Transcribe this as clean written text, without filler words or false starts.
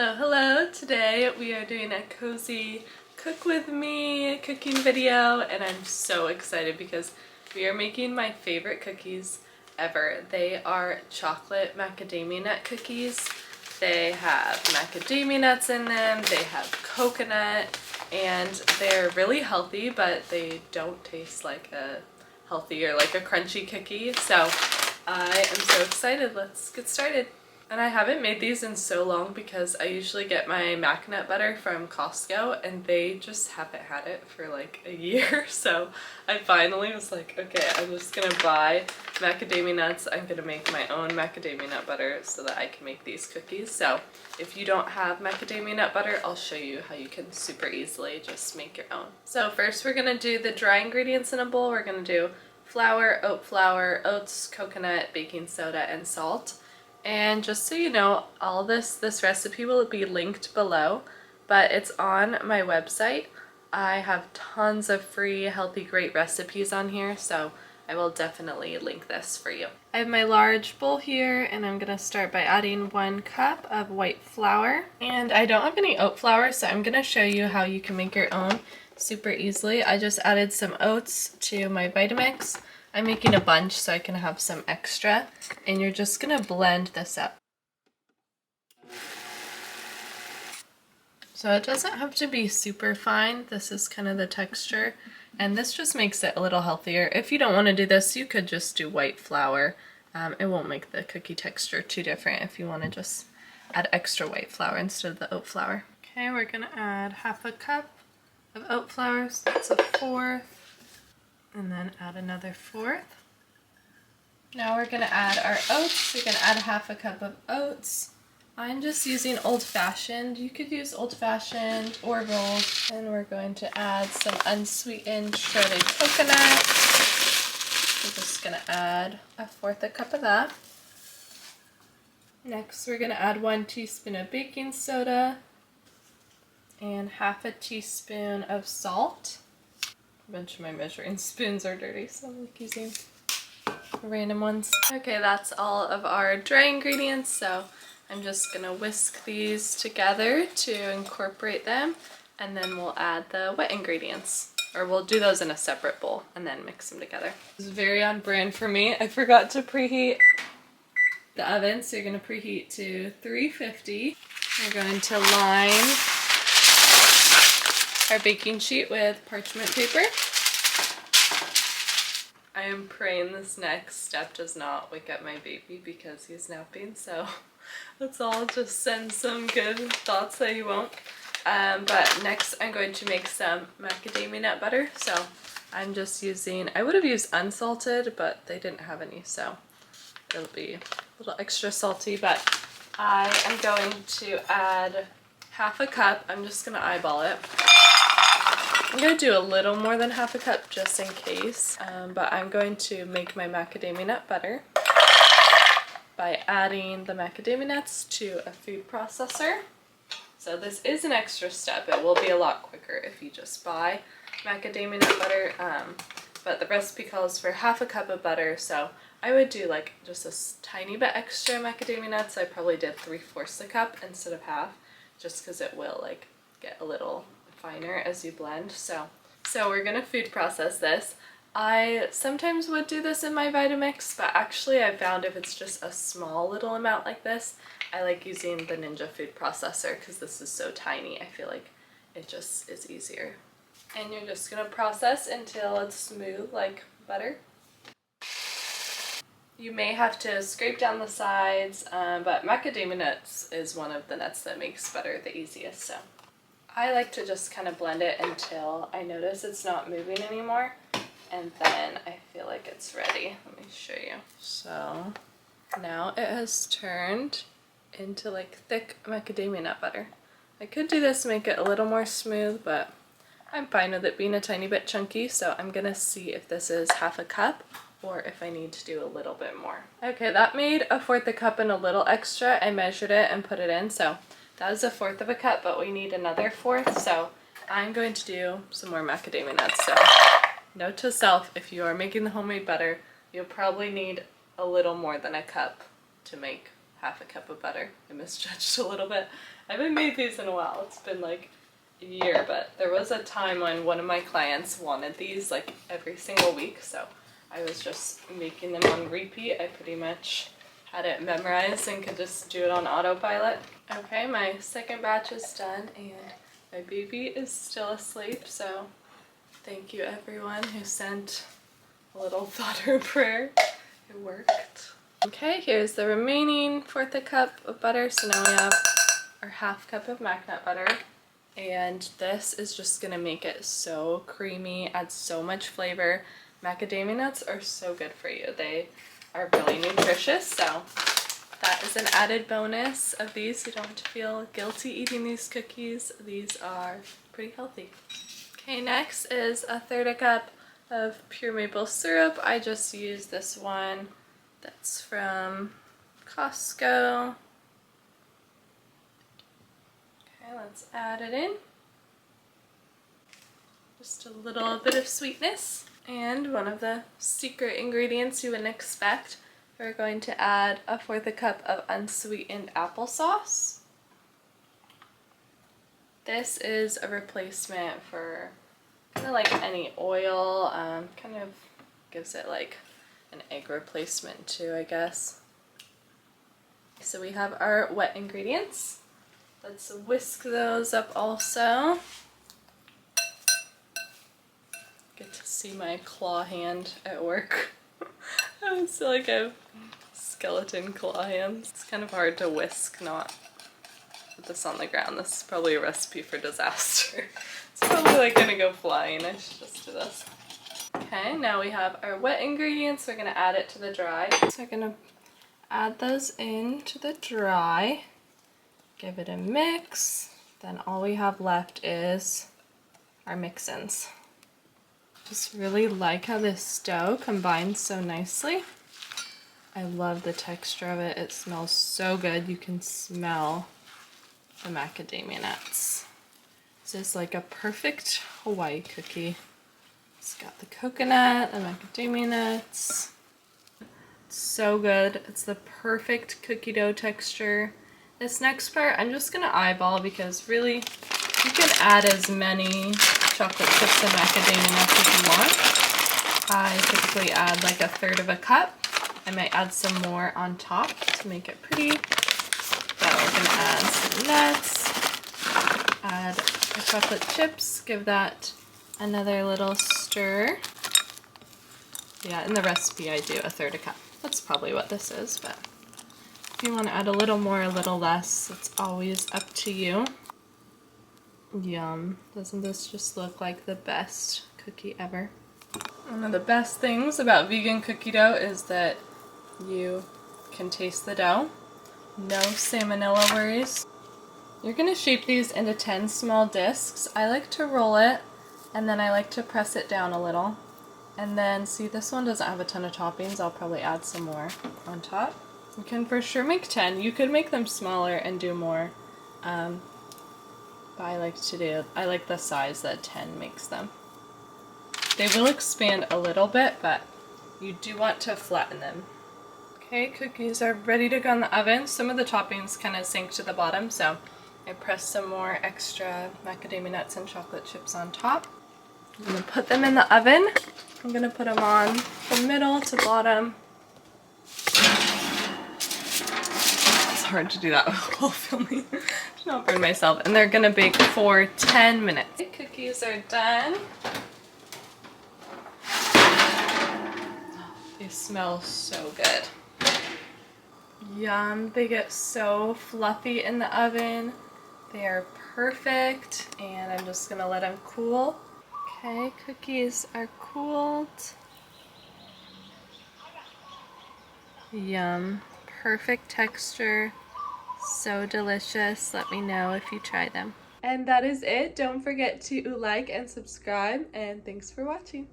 Hello, hello! Today we are doing a cozy cook with me cooking video, and I'm so excited because we are making my favorite cookies ever. They are chocolate macadamia nut cookies. They have macadamia nuts in them, they have coconut, and they're really healthy, but they don't taste like a healthy or like a crunchy cookie. So I am so excited. Let's get started. And I haven't made these in so long because I usually get my mac nut butter from Costco and they just haven't had it for like a year. So I finally was like, okay, I'm just gonna buy macadamia nuts. I'm gonna make my own macadamia nut butter so that I can make these cookies. So if you don't have macadamia nut butter, I'll show you how you can super easily just make your own. So first we're gonna do the dry ingredients in a bowl. We're gonna do flour, oats, coconut, baking soda, and salt. And just so you know, all this recipe will be linked below, but it's on my website. I have tons of free, healthy, great recipes on here, so I will definitely link this for you. I have my large bowl here, and I'm going to start by adding 1 cup of white flour. And I don't have any oat flour, so I'm going to show you how you can make your own super easily. I just added some oats to my Vitamix. I'm making a bunch so I can have some extra, and you're just gonna blend this up. So it doesn't have to be super fine. This is kind of the texture, and this just makes it a little healthier. If you don't want to do this, you could just do white flour. It won't make the cookie texture too different if you want to just add extra white flour instead of the oat flour. Okay, we're gonna add 1/2 cup of oat flour, so that's 1/4. And then add another 1/4. Now we're going to add our oats. We're going to add 1/2 cup of oats. I'm just using old-fashioned. You could use old-fashioned or rolled. And we're going to add some unsweetened shredded coconut. We're just going to add 1/4 cup of that. Next we're going to add 1 teaspoon of baking soda and 1/2 teaspoon of salt. A bunch of my measuring spoons are dirty, so I'm like using random ones. Okay, that's all of our dry ingredients, so I'm just gonna whisk these together to incorporate them, and then we'll add the wet ingredients. Or we'll do those in a separate bowl and then mix them together. This is very on brand for me. I forgot to preheat the oven, so you're gonna preheat to 350. We're going to line our baking sheet with parchment paper. I am praying this next step does not wake up my baby because he's napping, so let's all just send some good thoughts that he won't. But next I'm going to make some macadamia nut butter, so I'm just using, I would have used unsalted, but they didn't have any, so it'll be a little extra salty, but I am going to add 1/2 cup. I'm just gonna eyeball it. I'm going to do a little more than 1/2 cup just in case, but I'm going to make my macadamia nut butter by adding the macadamia nuts to a food processor. So this is an extra step. It will be a lot quicker if you just buy macadamia nut butter, but the recipe calls for 1/2 cup of butter, so I would do like just a tiny bit extra macadamia nuts. I probably did 3/4 a cup instead of 1/2, just because it will like get a little finer as you blend. So we're gonna food process this. I sometimes would do this in my Vitamix, but actually I found if it's just a small little amount like this, I like using the Ninja food processor because this is so tiny. I feel like it just is easier. And you're just gonna process until it's smooth like butter. You may have to scrape down the sides, but macadamia nuts is one of the nuts that makes butter the easiest, so I like to just kind of blend it until I notice it's not moving anymore, and then I feel like it's ready. Let me show you. So now it has turned into like thick macadamia nut butter. I could do this to make it a little more smooth, but I'm fine with it being a tiny bit chunky, so I'm gonna see if this is 1/2 cup or if I need to do a little bit more. Okay, that made 1/4 cup and a little extra. I measured it and put it in, so that was 1/4 cup, but we need another 1/4, so I'm going to do some more macadamia nuts. So note to self, if you are making the homemade butter, you'll probably need a little more than a cup to make half a cup of butter. I misjudged a little bit. I haven't made these in a while. It's been like a year, but there was a time when one of my clients wanted these like every single week, so I was just making them on repeat. I pretty much had it memorized and could just do it on autopilot. Okay, my second batch is done and my baby is still asleep, so thank you everyone who sent a little thought or prayer. It worked. Okay, here's the remaining fourth a cup of butter. So now we have our half cup of mac nut butter. And this is just gonna make it so creamy, adds so much flavor. Macadamia nuts are so good for you. They are really nutritious, so that is an added bonus of these. You don't have to feel guilty eating these cookies. These are pretty healthy. Okay, next is a third a cup of pure maple syrup. I just used this one that's from Costco. Okay, let's add it in. Just a little bit of sweetness. And one of the secret ingredients you wouldn't expect, we're going to add a fourth a cup of unsweetened applesauce. This is a replacement for kind of like any oil, kind of gives it like an egg replacement too, I guess. So we have our wet ingredients. Let's whisk those up also. Get to see my claw hand at work. I feel like I have skeleton claw hands. It's kind of hard to whisk, not put this on the ground. This is probably a recipe for disaster. It's probably like gonna go flying. I should just do this. Okay, now we have our wet ingredients. We're gonna add it to the dry. So we're gonna add those into the dry. Give it a mix. Then all we have left is our mix-ins. Just really like how this dough combines so nicely. I love the texture of it. It smells so good. You can smell the macadamia nuts. This is like a perfect Hawaii cookie. It's got the coconut and macadamia nuts. It's so good. It's the perfect cookie dough texture. This next part I'm just gonna eyeball because really you can add as many chocolate chips and macadamia nuts as you want. I typically add like a third of a cup. I might add some more on top to make it pretty. But we're gonna add some nuts, add the chocolate chips, give that another little stir. Yeah, in the recipe I do a third a cup. That's probably what this is, but if you want to add a little more, a little less, it's always up to you. Yum. Doesn't this just look like the best cookie ever? One of the best things about vegan cookie dough is that you can taste the dough. No salmonella worries. You're going to shape these into 10 small discs. I like to roll it and then I like to press it down a little. And then, see, this one doesn't have a ton of toppings. I'll probably add some more on top. You can for sure make 10. You could make them smaller and do more. But I like the size that 10 makes them. They will expand a little bit, but you do want to flatten them. Okay, cookies are ready to go in the oven. Some of the toppings kind of sink to the bottom, so I pressed some more extra macadamia nuts and chocolate chips on top. I'm gonna put them in the oven. I'm gonna put them on from middle to bottom. It's hard to do that while filming. To not burn myself. And they're gonna bake for 10 minutes. The cookies are done. They smell so good. Yum. They get so fluffy in the oven. They are perfect. And I'm just gonna let them cool. Okay, cookies are cooled. Yum. Perfect texture. So delicious. Let me know if you try them. And that is it. Don't forget to like and subscribe, and thanks for watching.